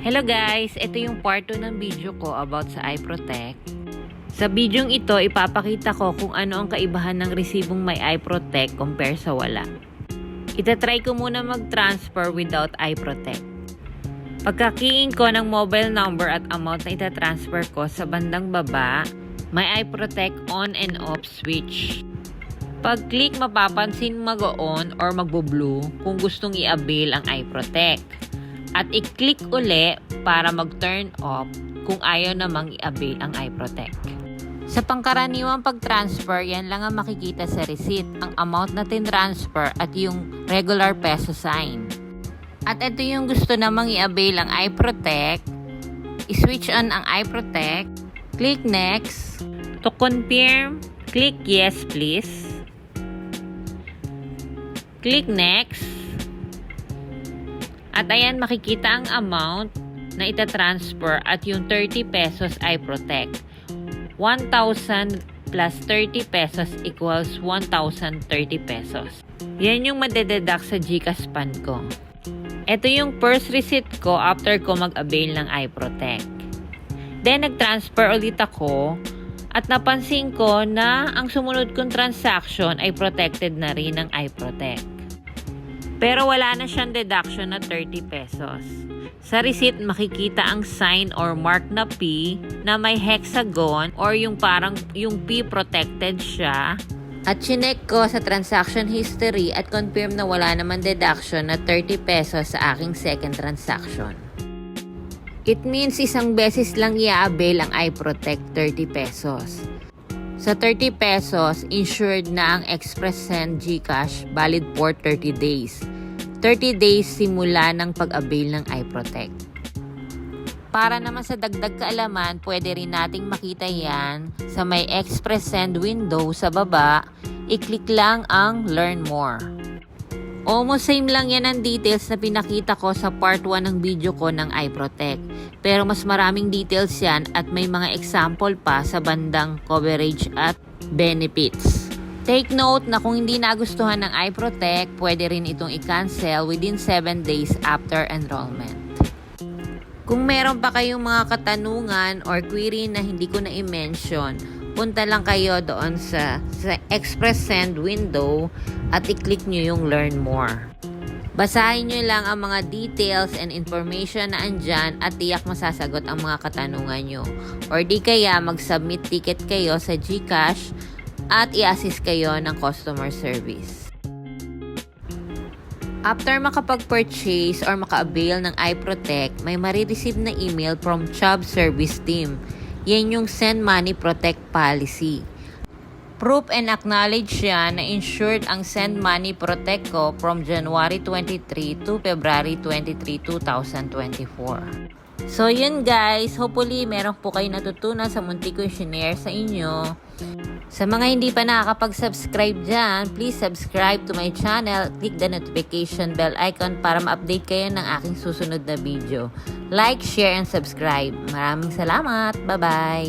Hello guys! Ito yung part 2 ng video ko about sa iProtect. Sa bidyong ito, ipapakita ko kung ano ang kaibahan ng resibong may iProtect compare sa wala. Itatry ko muna mag-transfer without iProtect. Pagka-keying ko ng mobile number at amount na itatransfer ko sa bandang baba, may iProtect on and off switch. Pag-click, mapapansin mag-on or magbo-blue kung gustong i-avail ang iProtect. At i-click uli para mag-turn off kung ayaw namang i-avail ang iProtect. Sa pangkaraniwang pag-transfer, yan lang ang makikita sa receipt, ang amount na tin-transfer at yung regular peso sign. At ito yung gusto namang i-avail ang iProtect, i-switch on ang iProtect, click next. To confirm, click yes please. Click next. At ayan, makikita ang amount na itatransfer at yung 30 pesos iProtect. 1,000 plus 30 pesos equals 1,030 pesos. Yan yung madededuct sa GCash pan ko. Ito yung first receipt ko after ko mag-avail ng iProtect. Then, nag-transfer ulit ako at napansin ko na ang sumunod kong transaction ay protected na rin ng iProtect. Pero wala na siyang deduction na 30 pesos. Sa receipt, makikita ang sign or mark na P na may hexagon or yung parang yung P protected siya. At chinek ko sa transaction history at confirm na wala naman deduction na 30 pesos sa aking second transaction. It means isang beses lang i-avail ang iProtect 30 pesos. Sa 30 pesos, insured na ang Express Send GCash valid for 30 days. 30 days simula ng pag-avail ng iProtect. Para naman sa dagdag kaalaman, pwede rin nating makita yan sa may Express Send window sa baba, i-click lang ang Learn More. Almost same lang yan ang details na pinakita ko sa part 1 ng video ko ng iProtect. Pero mas maraming details yan at may mga example pa sa bandang coverage at benefits. Take note na kung hindi nagustuhan ng iProtect, pwede rin itong i-cancel within 7 days after enrollment. Kung meron pa kayong mga katanungan or query na hindi ko na i-mention, punta lang kayo doon sa Express Send window at i-click nyo yung Learn More. Basahin nyo lang ang mga details and information na andyan at tiyak masasagot ang mga katanungan nyo. Or di kaya mag-submit ticket kayo sa GCash at i-assist kayo ng customer service. After makapag-purchase or maka-avail ng iProtect, may marireceive na email from Chubb Service Team. Yan yung Send Money Protect Policy. Proof and acknowledge yan na insured ang Send Money Protect ko from January 23 to February 23, 2024. So yun guys, hopefully meron po kayo natutunan sa munti ko i-share sa inyo. Sa mga hindi pa nakakapag-subscribe dyan, please subscribe to my channel. Click the notification bell icon para ma-update kayo ng aking susunod na video. Like, share, and subscribe. Maraming salamat. Bye-bye!